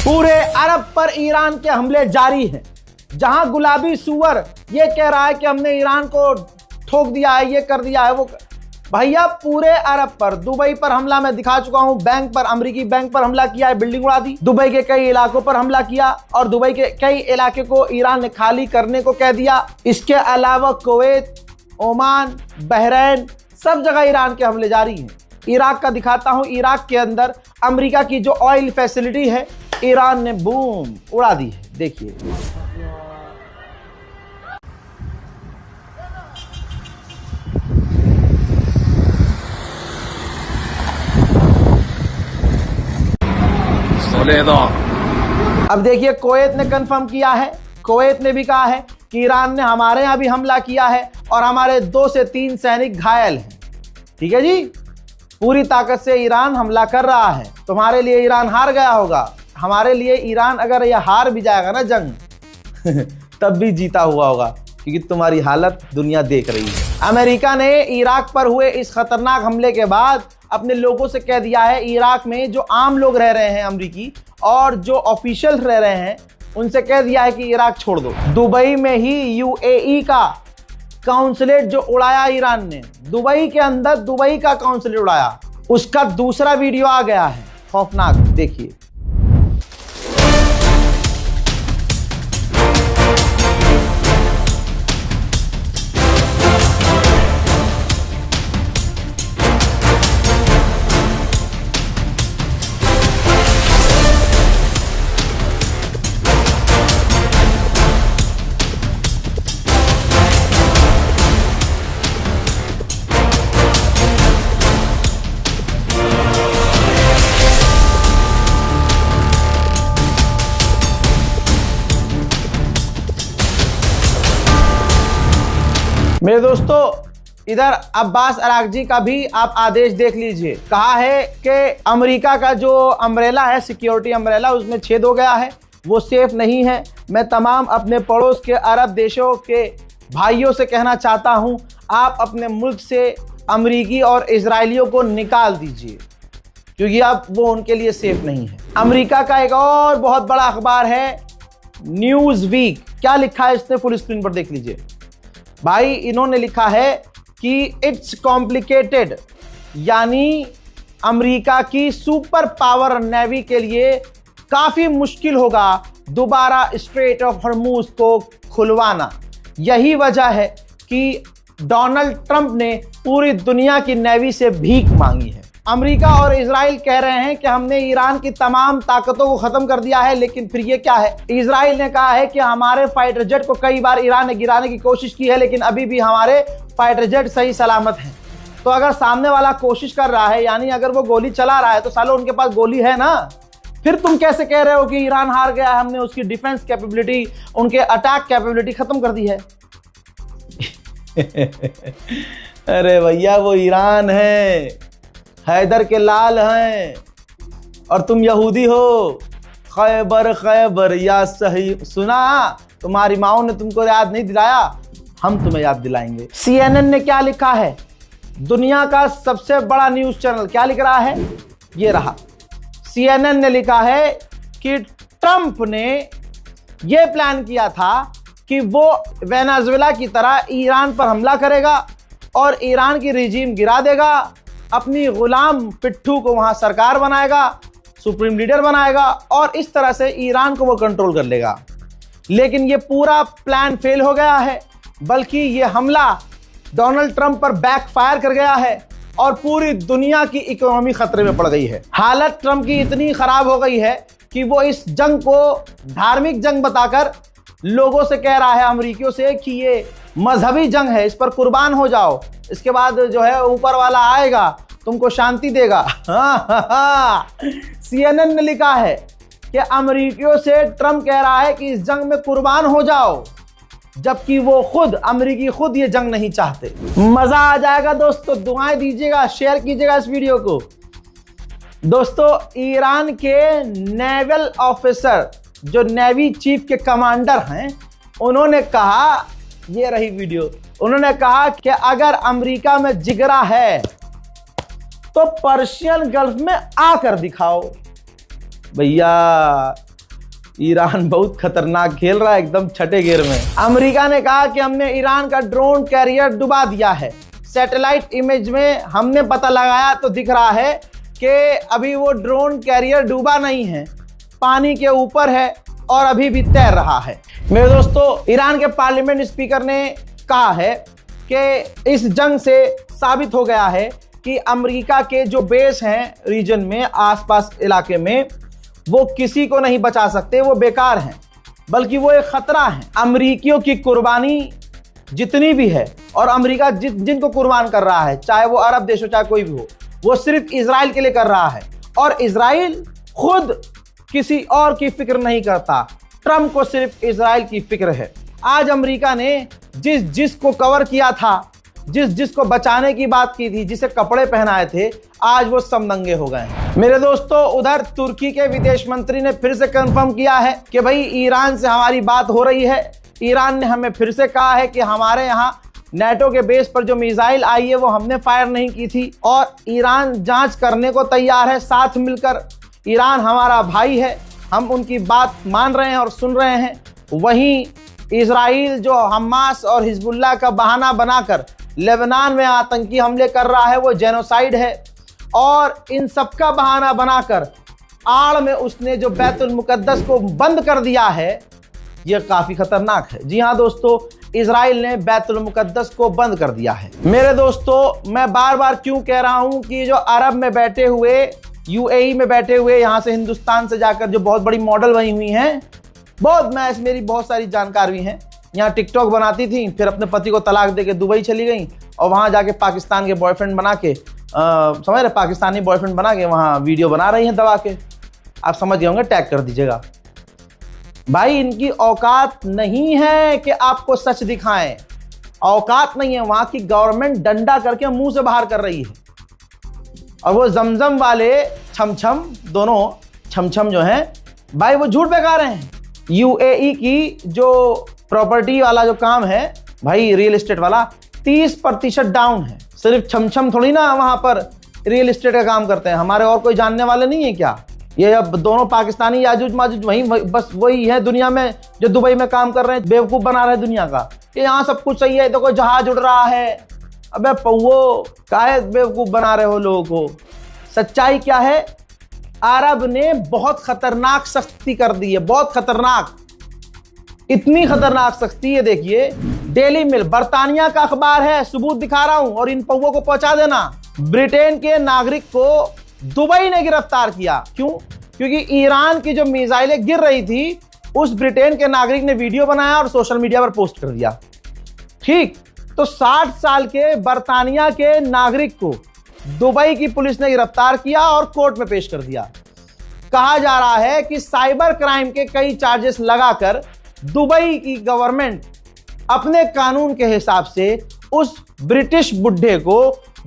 पूरे अरब पर ईरान के हमले जारी हैं। जहां गुलाबी सुअर ये कह रहा है कि हमने ईरान को ठोक दिया है, ये कर दिया है, वो भैया पूरे अरब पर, दुबई पर हमला मैं दिखा चुका हूं, बैंक पर, अमेरिकी बैंक पर हमला किया है, बिल्डिंग उड़ा दी, दुबई के कई इलाकों पर हमला किया और दुबई के कई इलाके को ईरान ने खाली करने को कह दिया। इसके अलावा कुवैत, ओमान, बहरीन, सब जगह ईरान के हमले जारी हैं। इराक का दिखाता हूं, इराक के अंदर अमेरिका की जो ऑयल फैसिलिटी है ईरान ने बूम उड़ा दी है। देखिए अब देखिए कुवैत ने कंफर्म किया है, कुवैत ने भी कहा है कि ईरान ने हमारे यहां भी हमला किया है और हमारे 2 से 3 सैनिक घायल हैं। ठीक है जी, पूरी ताकत से ईरान हमला कर रहा है। तुम्हारे लिए ईरान हार गया होगा, हमारे लिए ईरान अगर यह हार भी जाएगा ना जंग तब भी जीता हुआ होगा, क्योंकि तुम्हारी हालत दुनिया देख रही है। अमेरिका ने इराक पर हुए इस खतरनाक हमले के बाद अपने लोगों से कह दिया है, इराक में जो आम लोग रह रहे हैं अमेरिकी और जो ऑफिशियल रह रहे हैं उनसे कह दिया है कि इराक छोड़ दो। दुबई में ही यूएई का काउंसलेट जो उड़ाया ईरान ने, दुबई के अंदर दुबई का काउंसलेट उड़ाया, उसका दूसरा वीडियो आ गया है, खौफनाक। देखिए मेरे दोस्तों, इधर अब्बास अरागची का भी आप आदेश देख लीजिए। कहा है कि अमेरिका का जो अम्ब्रेला है, सिक्योरिटी अम्ब्रेला, उसमें छेद हो गया है, वो सेफ नहीं है। मैं तमाम अपने पड़ोस के अरब देशों के भाइयों से कहना चाहता हूं, आप अपने मुल्क से अमेरिकी और इजरायलियों को निकाल दीजिए, क्योंकि अब वो उनके लिए सेफ नहीं है। अमेरिका का एक और बहुत बड़ा अखबार है न्यूज़ वीक, क्या लिखा है इसने, फुल स्क्रीन पर देख लीजिए भाई। इन्होंने लिखा है कि इट्स कॉम्प्लिकेटेड, यानी अमेरिका की सुपर पावर नेवी के लिए काफी मुश्किल होगा दोबारा स्ट्रेट ऑफ हॉर्मूज को खुलवाना। यही वजह है कि डोनाल्ड ट्रंप ने पूरी दुनिया की नेवी से भीख मांगी है। अमेरिका और इजराइल कह रहे हैं कि हमने ईरान की तमाम ताकतों को खत्म कर दिया है, लेकिन फिर ये क्या है, इजराइल ने कहा है कि हमारे फाइटर जेट को कई बार ईरान ने गिराने की कोशिश की है, लेकिन अभी भी हमारे फाइटर जेट सही सलामत हैं। तो अगर सामने वाला कोशिश कर रहा है, यानी अगर वो गोली चला रहा है, तो सालों उनके पास गोली है ना, फिर तुम कैसे कह रहे हो कि ईरान हार गया है, हमने उसकी डिफेंस कैपेबिलिटी, उनके अटैक कैपेबिलिटी खत्म कर दी है। अरे भैया वो ईरान है, हैदर के लाल हैं, और तुम यहूदी हो। खैबर खैबर या सही, सुना, तुम्हारी माओ ने तुमको याद नहीं दिलाया, हम तुम्हें याद दिलाएंगे। CNN ने क्या लिखा है, दुनिया का सबसे बड़ा न्यूज चैनल, क्या लिख रहा है, ये रहा। CNN ने लिखा है कि ट्रंप ने यह प्लान किया था कि वो वेनेजुएला की तरह ईरान पर हमला करेगा और ईरान की रिजीम गिरा देगा, अपनी गुलाम पिट्ठू को वहां सरकार बनाएगा, सुप्रीम लीडर बनाएगा और इस तरह से ईरान को वो कंट्रोल कर लेगा। लेकिन ये पूरा प्लान फेल हो गया है, बल्कि ये हमला डोनाल्ड ट्रंप पर बैकफायर कर गया है और पूरी दुनिया की इकोनॉमी खतरे में पड़ गई है। हालत ट्रंप की इतनी खराब हो गई है कि वो इस जंग को धार्मिक जंग बताकर लोगों से कह रहा है, अमेरिकियों से, कि ये मजहबी जंग है, इस पर कुर्बान हो जाओ, इसके बाद जो है ऊपर वाला आएगा तुमको शांति देगा। CNN ने लिखा है कि अमेरिकियों से ट्रंप कह रहा है कि इस जंग में कुर्बान हो जाओ, जबकि वो खुद, अमेरिकी खुद ये जंग नहीं चाहते। मजा आ जाएगा दोस्तों, दुआएं दीजिएगा, शेयर कीजिएगा इस वीडियो को। दोस्तों, ईरान के नेवल ऑफिसर, जो नेवी चीफ के कमांडर हैं, उन्होंने कहा, ये रही वीडियो, उन्होंने कहा कि अगर अमेरिका में जिगरा है तो पर्शियन गल्फ में आकर दिखाओ। भैया ईरान बहुत खतरनाक खेल रहा है, एकदम छठे गियर में। अमेरिका ने कहा कि हमने ईरान का ड्रोन कैरियर डुबा दिया है। सैटेलाइट इमेज में हमने पता लगाया तो दिख रहा है कि अभी वो ड्रोन कैरियर डूबा नहीं है, पानी के ऊपर है और अभी भी तैर रहा है। मेरे दोस्तों, ईरान के पार्लियामेंट स्पीकर ने कहा है कि इस जंग से साबित हो गया है कि अमेरिका के जो बेस हैं रीजन में, आसपास इलाके में, वो किसी को नहीं बचा सकते, वो बेकार हैं, बल्कि वो एक खतरा है। अमेरिकियों की कुर्बानी जितनी भी है और अमेरिका जिनको कुर्बान कर रहा है, चाहे वो अरब देश हो चाहे कोई भी हो, वो सिर्फ इजराइल के लिए कर रहा है। और इजराइल खुद किसी और की फिक्र नहीं करता, ट्रंप को सिर्फ इजराइल की फिक्र है। आज अमेरिका ने जिसको कवर किया था, जिसको बचाने की बात की थी, जिसे कपड़े पहनाए थे, आज वो सब नंगे हो गए। मेरे दोस्तों, उधर तुर्की के विदेश मंत्री ने फिर से कंफर्म किया है कि भाई ईरान से हमारी बात हो रही है। ईरान ने हमें फिर से कहा है कि हमारे यहाँ नेटो के बेस पर जो मिसाइल आई है वो हमने फायर नहीं की थी और ईरान जांच करने को तैयार है साथ मिलकर। ईरान हमारा भाई है, हम उनकी बात मान रहे हैं और सुन रहे हैं। वहीं इजराइल जो हमास और हिजबुल्लाह का बहाना बनाकर लेबनान में आतंकी हमले कर रहा है, वो जेनोसाइड है। और इन सबका बहाना बनाकर आड़ में उसने जो बैतुल मुकद्दस को बंद कर दिया है, यह काफी खतरनाक है। जी हाँ दोस्तों, इजराइल ने बैतुल मुकद्दस को बंद कर दिया है। मेरे दोस्तों, मैं बार बार क्यों कह रहा हूं कि जो अरब में बैठे हुए, यूएई में बैठे हुए, यहां से हिंदुस्तान से जाकर जो बहुत बड़ी मॉडल बनी हुई हैं, मेरी बहुत सारी जानकार भी हैं, यहाँ टिकटॉक बनाती थी, फिर अपने पति को तलाक देके दुबई चली गई और वहां जाके पाकिस्तान के बॉयफ्रेंड बना के, समझ रहे, पाकिस्तानी बॉयफ्रेंड बना के वहां वीडियो बना रही हैं दबा के। आप समझ गए होंगे, टैग कर दीजिएगा। भाई, इनकी औकात नहीं है कि आपको सच दिखाएं, औकात नहीं है। वहां की गवर्नमेंट डंडा करके मुंह से बाहर कर रही है। और वो जमजम वाले छमछम, दोनों छमछम जो हैं भाई, वो झूठ बेकार हैं। यूएई की जो प्रॉपर्टी वाला जो काम है भाई, रियल एस्टेट वाला, 30% डाउन है। सिर्फ छमछम थोड़ी ना वहां पर रियल एस्टेट का काम करते हैं, हमारे और कोई जानने वाले नहीं है क्या? ये अब दोनों पाकिस्तानी याजूज माजूज वही बस वही है दुनिया में जो दुबई में काम कर रहे हैं, बेवकूफ बना रहे हैं दुनिया का कि यहाँ सब कुछ सही है, तो कोई जहाज उड़ रहा है। अबे पौओ, काहे बेवकूफ बना रहे हो लोगों को? सच्चाई क्या है? अरब ने बहुत खतरनाक सख्ती कर दी है, बहुत खतरनाक, इतनी खतरनाक सख्ती है। देखिए, डेली मेल बर्तानिया का अखबार है, सबूत दिखा रहा हूं और इन पौओं को पहुंचा देना। ब्रिटेन के नागरिक को दुबई ने गिरफ्तार किया। क्यों? क्योंकि ईरान की जो मिसाइलें गिर रही थी, उस ब्रिटेन के नागरिक ने वीडियो बनाया और सोशल मीडिया पर पोस्ट कर दिया। ठीक, तो 60 साल के बर्तानिया के नागरिक को दुबई की पुलिस ने गिरफ्तार किया और कोर्ट में पेश कर दिया। कहा जा रहा है कि साइबर क्राइम के कई चार्जेस लगाकर दुबई की गवर्नमेंट अपने कानून के हिसाब से उस ब्रिटिश बुड्ढे को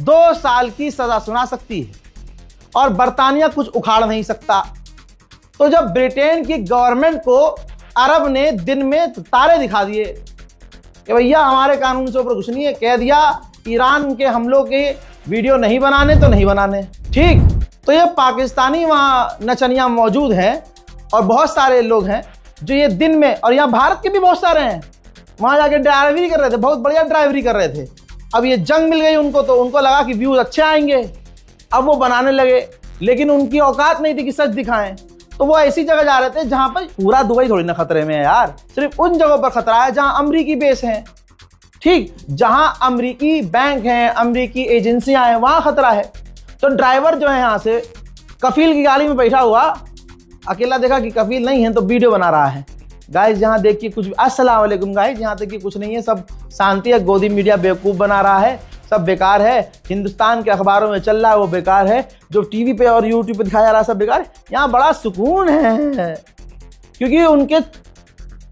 2 साल की सजा सुना सकती है और बर्तानिया कुछ उखाड़ नहीं सकता। तो जब ब्रिटेन की गवर्नमेंट को अरब ने दिन में तारे दिखा दिए कि भैया हमारे कानून से ऊपर कुछ नहीं है, कह दिया ईरान के हमलों के वीडियो नहीं बनाने तो नहीं बनाने। ठीक, तो ये पाकिस्तानी वहां नचनिया मौजूद हैं और बहुत सारे लोग हैं जो ये दिन में, और यहाँ भारत के भी बहुत सारे हैं, वहां जाके ड्राइवरी कर रहे थे, बहुत बढ़िया ड्राइवरी कर रहे थे। अब ये जंग मिल गई उनको, तो उनको लगा कि व्यूज अच्छे आएंगे, अब वो बनाने लगे, लेकिन उनकी औकात नहीं थी कि सच दिखाएं। तो वो ऐसी जगह जा रहे थे जहां पर पूरा दुबई थोड़ी ना खतरे में है यार, सिर्फ उन जगहों पर खतरा है जहां अमरीकी बेस हैं। ठीक, जहां अमरीकी बैंक हैं, अमरीकी एजेंसियां हैं, वहां खतरा है। तो ड्राइवर जो है यहाँ से कफील की गाड़ी में बैठा हुआ, अकेला देखा कि कफील नहीं है तो वीडियो बना रहा है। गाइस, यहाँ देखिए कुछ, अस्सलाम वालेकुम गाइस, यहाँ देखिए कुछ नहीं है, सब शांति है। गोदी मीडिया बेवकूफ़ बना रहा है, सब बेकार है। हिंदुस्तान के अखबारों में चल रहा है वो बेकार है, जो टीवी पे और यूट्यूब पे दिखाया जा रहा है सब बेकार है। यहाँ बड़ा सुकून है क्योंकि उनके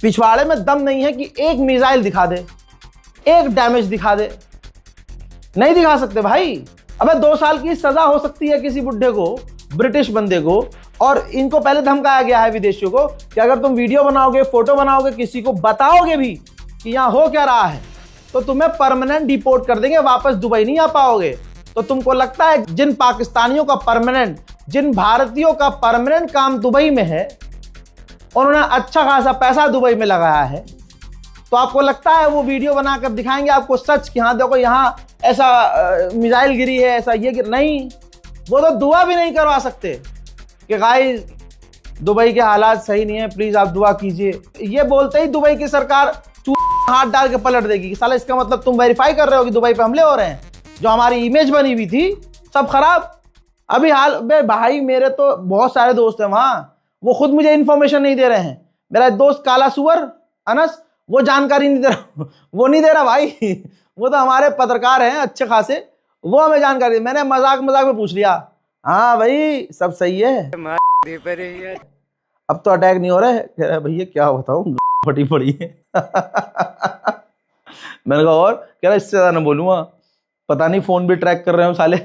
पिछवाड़े में दम नहीं है कि एक मिसाइल दिखा दे, एक डैमेज दिखा दे, नहीं दिखा सकते भाई। अबे 2 साल की सजा हो सकती है किसी बुड्ढे को, ब्रिटिश बंदे को। और इनको पहले धमकाया गया है विदेशियों को कि अगर तुम वीडियो बनाओगे, फोटो बनाओगे, किसी को बताओगे भी कि यहाँ हो क्या रहा है, तो तुम्हें परमानेंट डिपोर्ट कर देंगे, वापस दुबई नहीं आ पाओगे। तो तुमको लगता है जिन पाकिस्तानियों का परमानेंट, जिन भारतीयों का परमानेंट काम दुबई में है, उन्होंने अच्छा खासा पैसा दुबई में लगाया है, तो आपको लगता है वो वीडियो बनाकर दिखाएंगे आपको सच कि हाँ देखो यहाँ ऐसा मिसाइल गिरी है, ऐसा ये नहीं, वो तो दुआ भी नहीं करवा सकते कि गाइस दुबई के हालात सही नहीं है, प्लीज आप दुआ कीजिए। ये बोलते ही दुबई की सरकार हाथ डाल के पलट देगी कि साला इसका मतलब तुम वेरीफाई कर रहे हो कि दुबई पे हमले हो रहे हैं, जो हमारी इमेज बनी हुई थी सब खराब। अभी हाल भाई मेरे तो बहुत सारे दोस्त हैं वहाँ, वो खुद मुझे इन्फॉर्मेशन नहीं दे रहे हैं। मेरा दोस्त काला सुअर अनस, वो जानकारी नहीं दे रहा वो नहीं दे रहा भाई वो तो हमारे पत्रकार हैं अच्छे खासे, वो हमें जानकारी। मैंने मजाक में पूछ लिया, हाँ भाई सब सही है, अब तो अटैक नहीं हो रहा है। कह रहा भैया क्या बताऊं फटी पड़ी है मैंने कहा और कह रहा इससे ज्यादा ना बोलूंगा, पता नहीं फोन भी ट्रैक कर रहे हो साले